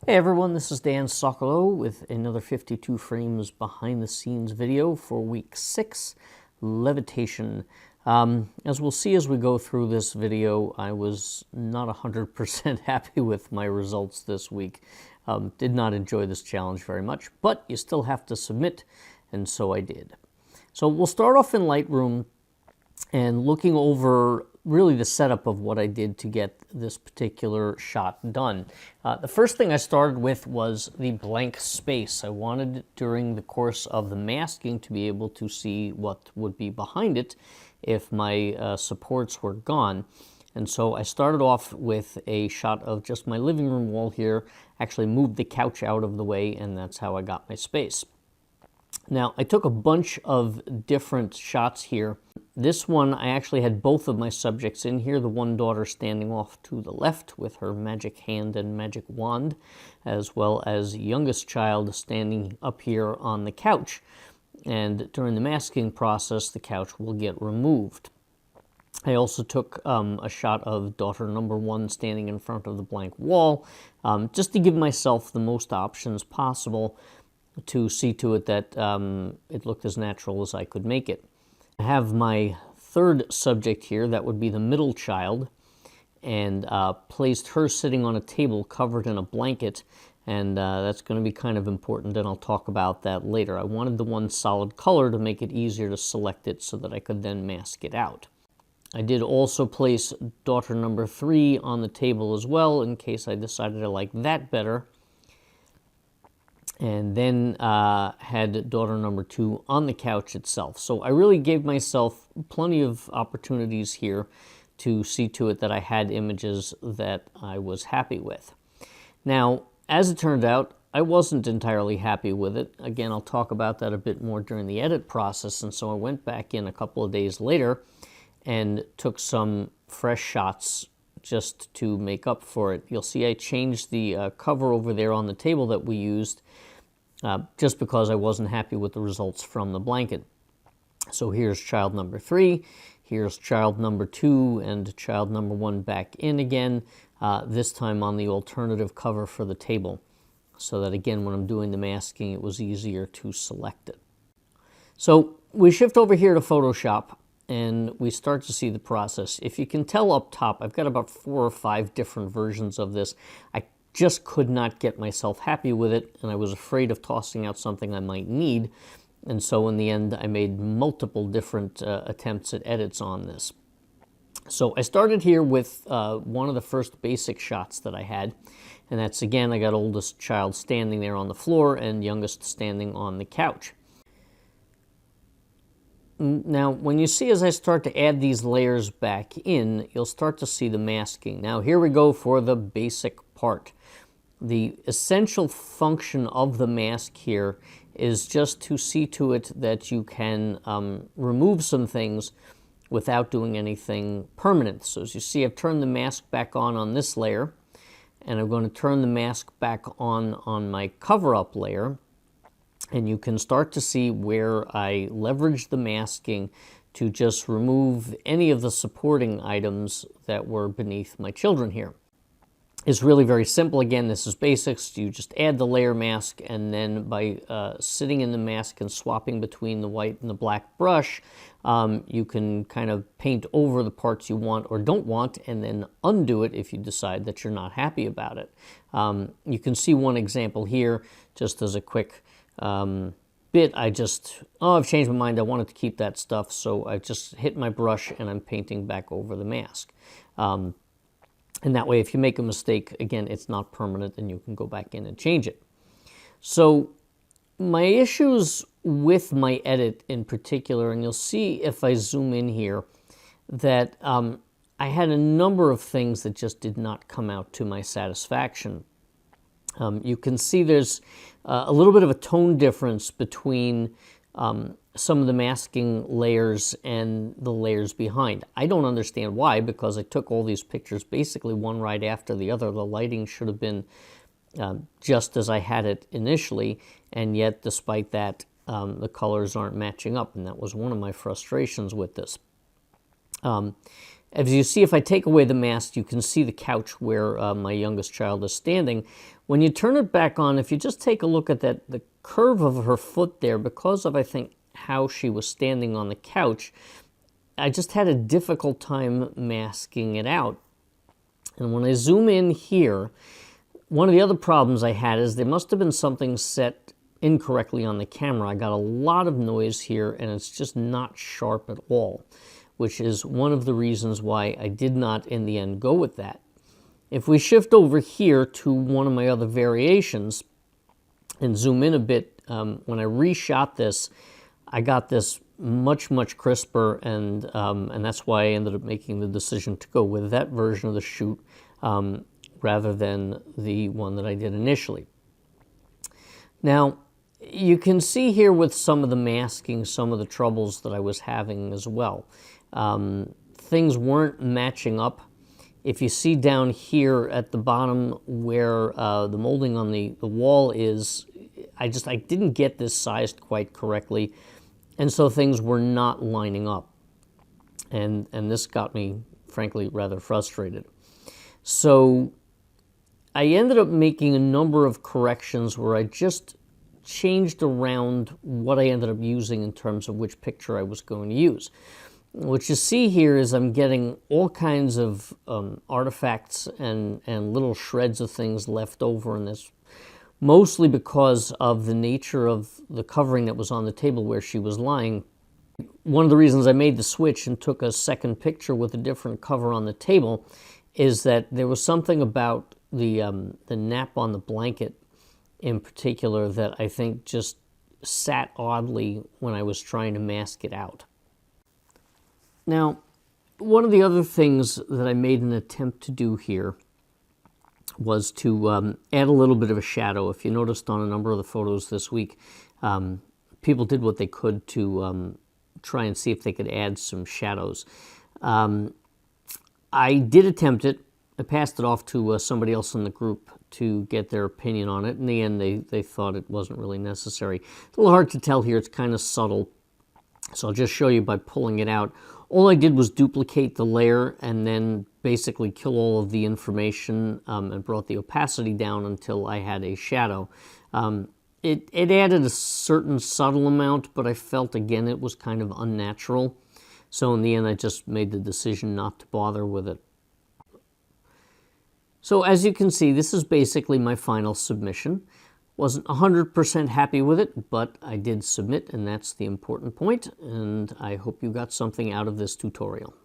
Hey everyone, this is Dan Sokolow with another 52 frames behind the scenes video for week 6, Levitation. As we'll see as we go through this video, I was not 100% happy with my results this week. Did not enjoy this challenge very much, but you still have to submit, and so I did. So we'll start off in Lightroom and looking over really the setup of what I did to get this particular shot done. The first thing I started with was the blank space. I wanted during the course of the masking to be able to see what would be behind it if my supports were gone. And so I started off with a shot of just my living room wall here, actually moved the couch out of the way, and that's how I got my space. Now, I took a bunch of different shots here. This one, I actually had both of my subjects in here, the one daughter standing off to the left with her magic hand and magic wand, as well as youngest child standing up here on the couch. And during the masking process, the couch will get removed. I also took a shot of daughter number 1 standing in front of the blank wall, just to give myself the most options possible to see to it that it looked as natural as I could make it. I have my third subject here, that would be the middle child, and placed her sitting on a table covered in a blanket, and that's going to be kind of important, and I'll talk about that later. I wanted the one solid color to make it easier to select it so that I could then mask it out. I did also place daughter number 3 on the table as well, in case I decided I liked that better. And then had daughter number 2 on the couch itself. So I really gave myself plenty of opportunities here to see to it that I had images that I was happy with. Now, as it turned out, I wasn't entirely happy with it. Again, I'll talk about that a bit more during the edit process, and so I went back in a couple of days later and took some fresh shots just to make up for it. You'll see I changed the cover over there on the table that we used just because I wasn't happy with the results from the blanket. So here's child number 3, here's child number 2, and child number 1 back in again, this time on the alternative cover for the table, so that again when I'm doing the masking it was easier to select it. So we shift over here to Photoshop and we start to see the process. If you can tell up top, I've got about 4 or 5 different versions of this. I just could not get myself happy with it, and I was afraid of tossing out something I might need, and so in the end I made multiple different attempts at edits on this. So I started here with one of the first basic shots that I had, and that's again, I got oldest child standing there on the floor and youngest standing on the couch. Now, when you see as I start to add these layers back in, you'll start to see the masking. Now, here we go for the basic part. The essential function of the mask here is just to see to it that you can remove some things without doing anything permanent. So as you see, I've turned the mask back on this layer, and I'm going to turn the mask back on my cover-up layer. And you can start to see where I leverage the masking to just remove any of the supporting items that were beneath my children here. It's really very simple. Again, this is basics. You just add the layer mask, and then by sitting in the mask and swapping between the white and the black brush, you can kind of paint over the parts you want or don't want, and then undo it if you decide that you're not happy about it. You can see one example here, just as a quick bit. I've changed my mind, I wanted to keep that stuff, so I just hit my brush and I'm painting back over the mask. And that way, if you make a mistake, again, it's not permanent and you can go back in and change it. So my issues with my edit in particular, and you'll see if I zoom in here, that I had a number of things that just did not come out to my satisfaction. You can see there's a little bit of a tone difference between some of the masking layers and the layers behind. I don't understand why, because I took all these pictures basically one right after the other. The lighting should have been just as I had it initially, and yet despite that, the colors aren't matching up, and that was one of my frustrations with this. As you see, if I take away the mask, you can see the couch where my youngest child is standing. When you turn it back on, if you just take a look at the curve of her foot there, because of, I think, how she was standing on the couch, I just had a difficult time masking it out. And when I zoom in here, one of the other problems I had is there must have been something set incorrectly on the camera. I got a lot of noise here, and it's just not sharp at all, which is one of the reasons why I did not, in the end, go with that. If we shift over here to one of my other variations and zoom in a bit, when I reshot this, I got this much, much crisper, and that's why I ended up making the decision to go with that version of the shoot rather than the one that I did initially. Now, you can see here with some of the masking, some of the troubles that I was having as well. Things weren't matching up. If you see down here at the bottom where the molding on the wall is, I didn't get this sized quite correctly, and so things were not lining up. And this got me, frankly, rather frustrated. So I ended up making a number of corrections where I just changed around what I ended up using in terms of which picture I was going to use. What you see here is I'm getting all kinds of artifacts and little shreds of things left over in this, mostly because of the nature of the covering that was on the table where she was lying. One of the reasons I made the switch and took a second picture with a different cover on the table is that there was something about the nap on the blanket in particular that I think just sat oddly when I was trying to mask it out. Now, one of the other things that I made an attempt to do here was to add a little bit of a shadow. If you noticed on a number of the photos this week, people did what they could to try and see if they could add some shadows. I did attempt it. I passed it off to somebody else in the group to get their opinion on it. In the end, they thought it wasn't really necessary. It's a little hard to tell here. It's kind of subtle. So I'll just show you by pulling it out. All I did was duplicate the layer and then basically kill all of the information and brought the opacity down until I had a shadow. It added a certain subtle amount, but I felt, again, it was kind of unnatural. So in the end, I just made the decision not to bother with it. So as you can see, this is basically my final submission. Wasn't 100% happy with it, but I did submit, and that's the important point, and I hope you got something out of this tutorial.